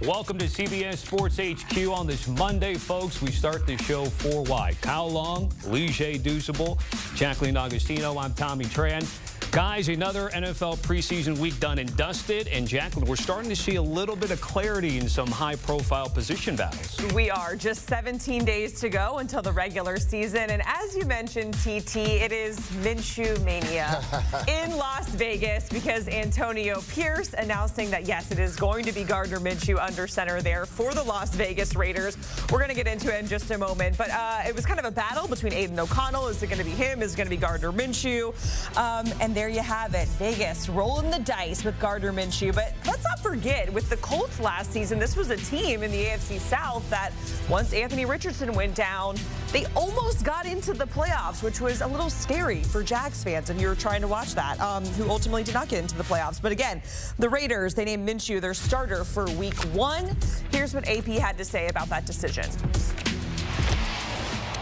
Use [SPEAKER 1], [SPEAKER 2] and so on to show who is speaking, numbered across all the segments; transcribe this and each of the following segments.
[SPEAKER 1] Welcome to CBS Sports HQ on this Monday, folks. We start the show 4 wide. Kyle Long, Douzable, Jacqueline Augustino. I'm Tommy Tran. Guys, another NFL preseason week done and dusted. And Jacqueline, we're starting to see a little bit of clarity in some high-profile position battles.
[SPEAKER 2] We are just 17 days to go until the regular season. And as you mentioned, TT, it is Minshew mania in Las Vegas because Antonio Pierce announcing that, yes, it is going to be Gardner Minshew under center there for the Las Vegas Raiders. We're going to get into it in just a moment. But it was kind of a battle between Aiden O'Connell. Is it going to be him? Is it going to be Gardner Minshew? And there you have it. Vegas rolling the dice with Gardner Minshew. But let's not forget, with the Colts last season, this was a team in the AFC South that once Anthony Richardson went down, they almost got into the playoffs, which was a little scary for Jags fans if you were trying to watch that, who ultimately did not get into the playoffs. But again, the Raiders, they named Minshew their starter for week 1. Here's what AP had to say about that decision.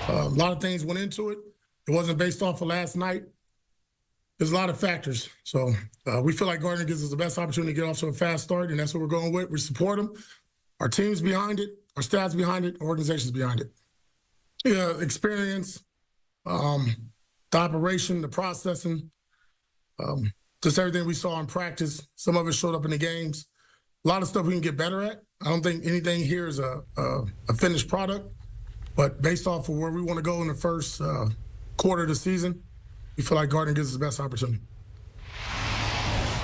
[SPEAKER 3] A lot of things went into it. It wasn't based off of last night. There's a lot of factors. So we feel like Gardner gives us the best opportunity to get off to a fast start, and that's what we're going with. We support him. Our team's behind it. Our staff's behind it. Our organization's behind it. Yeah, experience, the operation, the processing, just everything we saw in practice. Some of it showed up in the games. A lot of stuff we can get better at. I don't think anything here is a finished product, but based off of where we want to go in the first quarter of the season, we feel like Gardner gives us the best opportunity.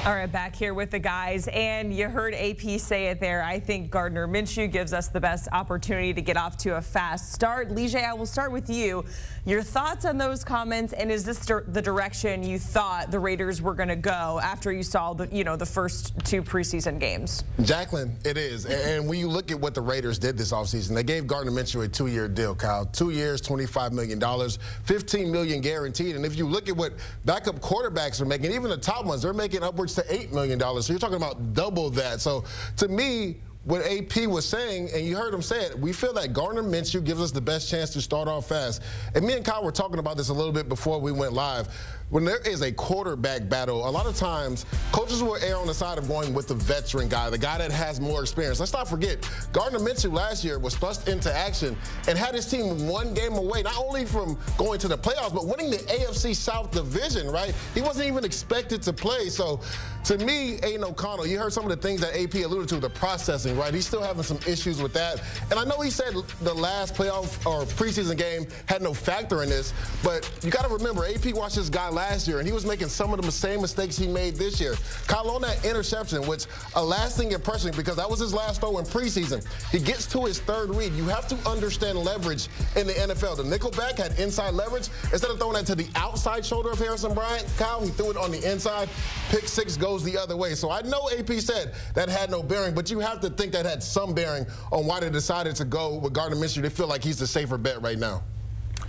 [SPEAKER 2] All right, back here with the guys, and you heard AP say it there. I think Gardner Minshew gives us the best opportunity to get off to a fast start. Lige, I will start with you. Your thoughts on those comments, and is this the direction you thought the Raiders were going to go after you saw the first 2 preseason games?
[SPEAKER 4] Jacqueline, it is. And when you look at what the Raiders did this offseason, they gave Gardner Minshew a 2-year deal, Kyle. 2 years, $25 million, $15 million guaranteed. And if you look at what backup quarterbacks are making, even the top ones, they're making upwards to $8 million. So you're talking about double that. So to me, what AP was saying, and you heard him say it, we feel that Gardner Minshew gives us the best chance to start off fast. And me and Kyle were talking about this a little bit before we went live. When there is a quarterback battle, a lot of times coaches will err on the side of going with the veteran guy, the guy that has more experience. Let's not forget, Gardner Minshew last year was thrust into action and had his team 1 game away, not only from going to the playoffs, but winning the AFC South division, right? He wasn't even expected to play. So to me, Aiden O'Connell, you heard some of the things that AP alluded to, the processing, right? He's still having some issues with that. And I know he said the last playoff or preseason game had no factor in this, but you got to remember, AP watched this guy last year, and he was making some of the same mistakes he made this year. Kyle, on that interception, which a lasting impression because that was his last throw in preseason. He gets to his 3rd read. You have to understand leverage in the NFL. The nickelback had inside leverage. Instead of throwing that to the outside shoulder of Harrison Bryant, Kyle, he threw it on the inside. Pick 6 goes the other way. So I know AP said that had no bearing, but you have to think that had some bearing on why they decided to go with Gardner Minshew. They feel like he's the safer bet right now.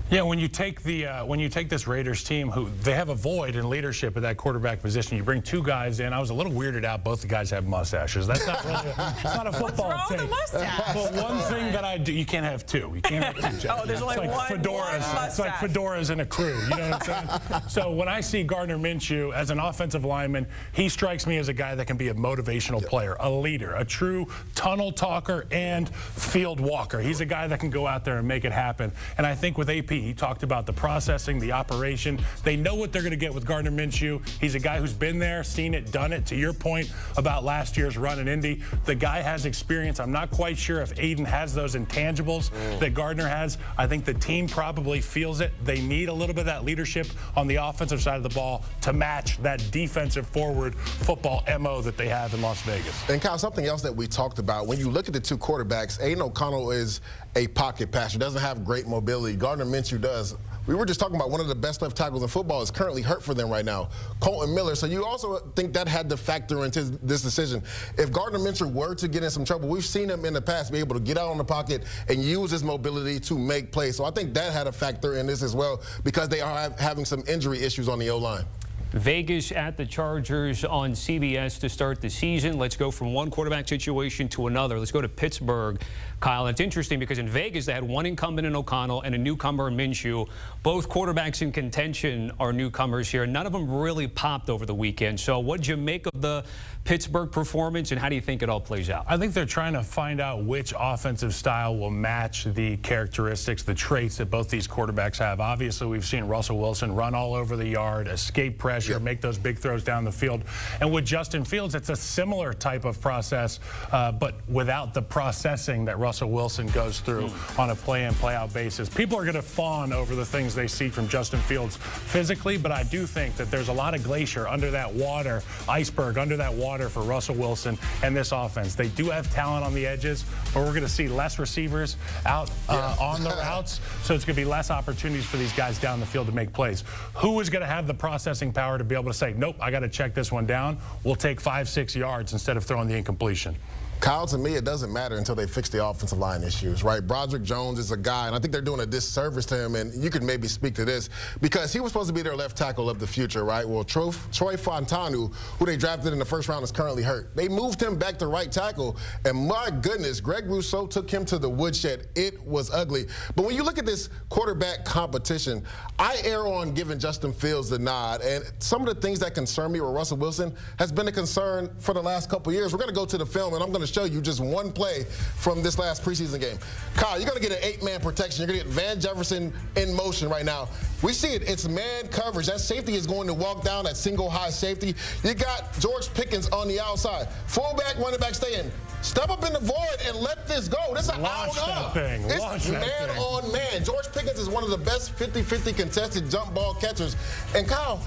[SPEAKER 5] Yeah, when you take this Raiders team, who they have a void in leadership at that quarterback position, you bring 2 guys in. I was a little weirded out. Both the guys have mustaches. That's not really it's not a football
[SPEAKER 2] What's wrong
[SPEAKER 5] take.
[SPEAKER 2] with the mustache?
[SPEAKER 5] But one thing that I do, you can't have 2. You can't have 2.
[SPEAKER 2] Oh, there's only
[SPEAKER 5] it's like
[SPEAKER 2] one
[SPEAKER 5] fedoras. It's like fedoras in a crew. You know what I'm saying? So when I see Gardner Minshew as an offensive lineman, he strikes me as a guy that can be a motivational player, a leader, a true tunnel talker and field walker. He's a guy that can go out there and make it happen. And I think with AP, he talked about the processing, the operation. They know what they're going to get with Gardner Minshew. He's a guy who's been there, seen it, done it. To your point about last year's run in Indy, the guy has experience. I'm not quite sure if Aiden has those intangibles that Gardner has. I think the team probably feels it. They need a little bit of that leadership on the offensive side of the ball to match that defensive forward football MO that they have in Las Vegas.
[SPEAKER 4] And Kyle, something else that we talked about, when you look at the 2 quarterbacks, Aiden O'Connell is a pocket passer, doesn't have great mobility. Gardner Minshew does. We were just talking about one of the best left tackles in football is currently hurt for them right now, Colton Miller. So you also think that had to factor into this decision. If Gardner Minshew were to get in some trouble, we've seen him in the past be able to get out on the pocket and use his mobility to make plays. So I think that had a factor in this as well because they are having some injury issues on the O-line.
[SPEAKER 1] Vegas at the Chargers on CBS to start the season. Let's go from one quarterback situation to another. Let's go to Pittsburgh, Kyle. It's interesting because in Vegas they had one incumbent in O'Connell and a newcomer in Minshew. Both quarterbacks in contention are newcomers here. None of them really popped over the weekend. So what did you make of the Pittsburgh performance, and how do you think it all plays out?
[SPEAKER 5] I think they're trying to find out which offensive style will match the characteristics, the traits that both these quarterbacks have. Obviously, we've seen Russell Wilson run all over the yard, escape pressure, make those big throws down the field. And with Justin Fields, it's a similar type of process, but without the processing that Russell Wilson goes through on a play-in, play-out basis. People are going to fawn over the things they see from Justin Fields physically, but I do think that there's a lot of glacier under that water, iceberg under that water for Russell Wilson and this offense. They do have talent on the edges, but we're going to see less receivers out on the routes, so it's going to be less opportunities for these guys down the field to make plays. Who is going to have the processing power to be able to say, nope, I got to check this one down. We'll take 5-6 yards instead of throwing the incompletion.
[SPEAKER 4] Kyle, to me, it doesn't matter until they fix the offensive line issues, right? Broderick Jones is a guy, and I think they're doing a disservice to him, and you could maybe speak to this, because he was supposed to be their left tackle of the future, right? Well, Troy Fontanu, who they drafted in the first round, is currently hurt. They moved him back to right tackle, and my goodness, Greg Rousseau took him to the woodshed. It was ugly. But when you look at this quarterback competition, I err on giving Justin Fields the nod, and some of the things that concern me with Russell Wilson has been a concern for the last couple years. We're going to go to the film, and I'm going to show you just one play from this last preseason game. Kyle, you're going to get an 8-man protection. You're going to get Van Jefferson in motion right now. We see it. It's man coverage. That safety is going to walk down that single high safety. You got George Pickens on the outside. Fullback, running back, stay in. Step up in the void and let this go. This is an out up. It's man on man. George Pickens is one of the best 50-50 contested jump ball catchers. And Kyle,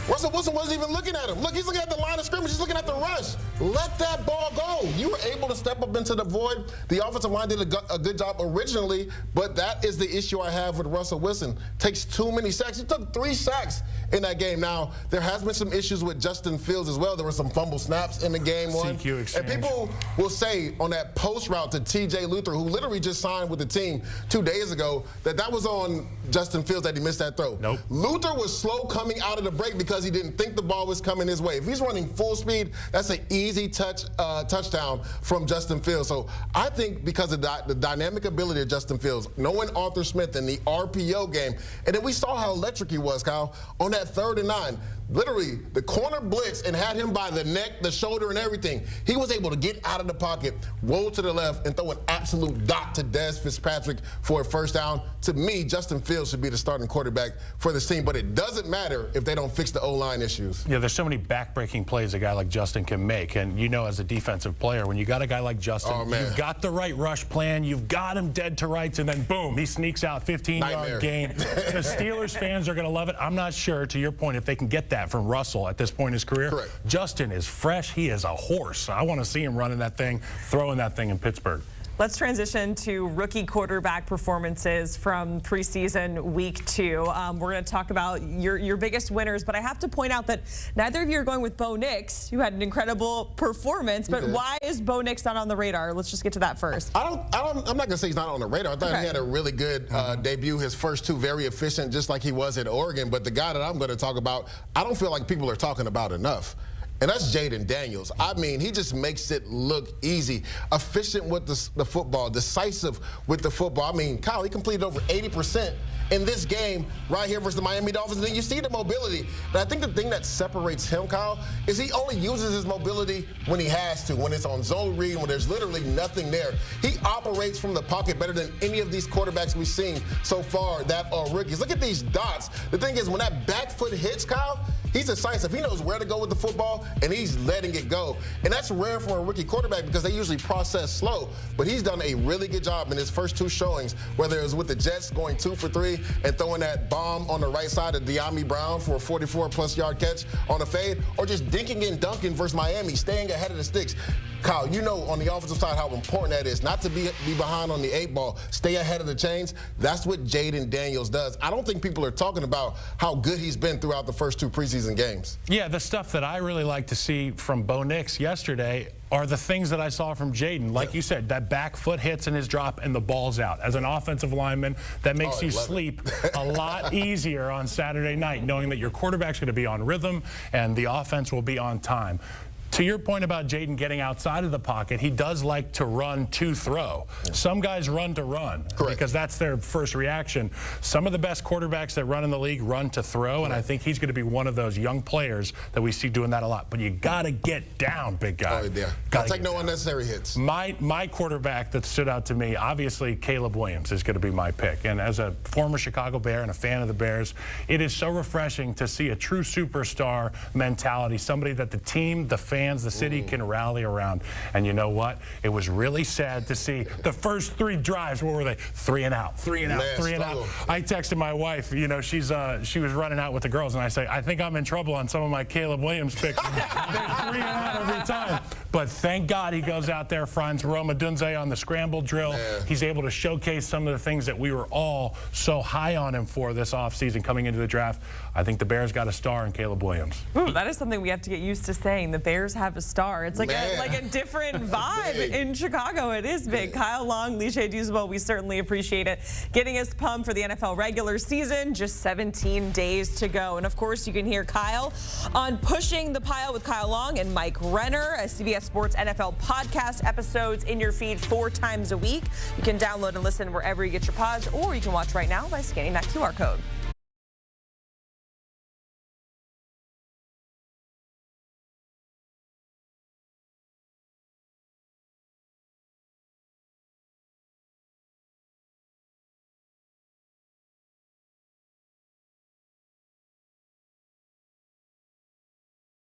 [SPEAKER 4] Russell Wilson wasn't even looking at him. Look, he's looking at the line of scrimmage. He's looking at the rush. Let that ball go. You were able to step up into the void. The offensive line did a good job originally, but that is the issue I have with Russell Wilson. Takes too many sacks. He took 3 sacks in that game. Now, there has been some issues with Justin Fields as well. There were some fumble snaps in the game one.
[SPEAKER 5] CQ exchange.
[SPEAKER 4] And people will say on that post route to T.J. Luther, who literally just signed with the team 2 days ago, that was on Justin Fields that he missed that throw.
[SPEAKER 5] Nope.
[SPEAKER 4] Luther was slow coming out of the break because he didn't think the ball was coming his way. If he's running full speed, that's an easy touchdown from Justin Fields. So I think because of the dynamic ability of Justin Fields, knowing Arthur Smith in the RPO game, and then we saw how electric he was, Kyle, on that 3rd and 9. Literally, the corner blitz and had him by the neck, the shoulder, and everything. He was able to get out of the pocket, roll to the left, and throw an absolute dot to Dez Fitzpatrick for a first down. To me, Justin Fields should be the starting quarterback for this team, but it doesn't matter if they don't fix the O-line issues.
[SPEAKER 5] Yeah, there's so many back-breaking plays a guy like Justin can make, and you know as a defensive player, when you got a guy like Justin, you've got the right rush plan, you've got him dead to rights, and then boom, he sneaks out 15-yard gain. The Steelers fans are going to love it. I'm not sure, to your point, if they can get that from Russell at this point in his career.
[SPEAKER 4] Correct.
[SPEAKER 5] Justin is fresh. He is a horse. I want to see him running that thing, throwing that thing in Pittsburgh.
[SPEAKER 2] Let's transition to rookie quarterback performances from preseason week 2. We're going to talk about your biggest winners, but I have to point out that neither of you are going with Bo Nix, who had an incredible performance. But why is Bo Nix not on the radar? Let's just get to that first.
[SPEAKER 4] I'm not going to say he's not on the radar. I thought he had a really good debut. His first 2 very efficient, just like he was at Oregon. But the guy that I'm going to talk about, I don't feel like people are talking about enough. And that's Jaden Daniels. I mean, he just makes it look easy. Efficient with the football, decisive with the football. I mean, Kyle, he completed over 80% in this game right here versus the Miami Dolphins. And then you see the mobility. But I think the thing that separates him, Kyle, is he only uses his mobility when he has to, when it's on zone read, when there's literally nothing there. He operates from the pocket better than any of these quarterbacks we've seen so far that are rookies. Look at these dots. The thing is, when that back foot hits, Kyle, he's decisive. He knows where to go with the football, and he's letting it go. And that's rare for a rookie quarterback because they usually process slow. But he's done a really good job in his first 2 showings, whether it was with the Jets going 2 for 3 and throwing that bomb on the right side of De'Ami Brown for a 44-plus yard catch on a fade, or just dinking and dunking versus Miami, staying ahead of the sticks. Kyle, you know on the offensive side how important that is. Not to be behind on the 8 ball, stay ahead of the chains. That's what Jaden Daniels does. I don't think people are talking about how good he's been throughout the first 2 preseason preseason games.
[SPEAKER 5] Yeah, the stuff that I really like to see from Bo Nix yesterday are the things that I saw from Jaden. Like you said, that back foot hits in his drop and the ball's out. As an offensive lineman, that makes you sleep a lot easier on Saturday night, knowing that your quarterback's going to be on rhythm and the offense will be on time. To your point about Jaden getting outside of the pocket, he does like to run to throw. Some guys run to run because that's their first reaction. Some of the best quarterbacks that run in the league run to throw, and I think he's going to be one of those young players that we see doing that a lot. But you got to get down, big guy.
[SPEAKER 4] Oh, yeah. I'll take no unnecessary hits.
[SPEAKER 5] My quarterback that stood out to me, obviously Caleb Williams is going to be my pick. And as a former Chicago Bear and a fan of the Bears, it is so refreshing to see a true superstar mentality, somebody that the team, the fans, the city can rally around. And you know what? It was really sad to see the first 3 drives. What were they? 3 and out, 3 and out, 3 and out. I texted my wife. You know, she was running out with the girls, and I say, I think I'm in trouble on some of my Caleb Williams picks. They're 3 and out every time. But thank God he goes out there, finds Roma Dunze on the scramble drill. He's able to showcase some of the things that we were all so high on him for this offseason coming into the draft. I think the Bears got a star in Caleb Williams.
[SPEAKER 2] Ooh, that is something we have to get used to saying. The Bears have a star. It's like a different vibe in Chicago. It is big. Kyle Long, Lige Douzable, we certainly appreciate it. Getting us pumped for the NFL regular season. Just 17 days to go. And of course, you can hear Kyle on Pushing the Pile with Kyle Long and Mike Renner, a CBS Sports NFL podcast episodes in your feed 4 times a week. You can download and listen wherever you get your pods, or you can watch right now by scanning that QR code.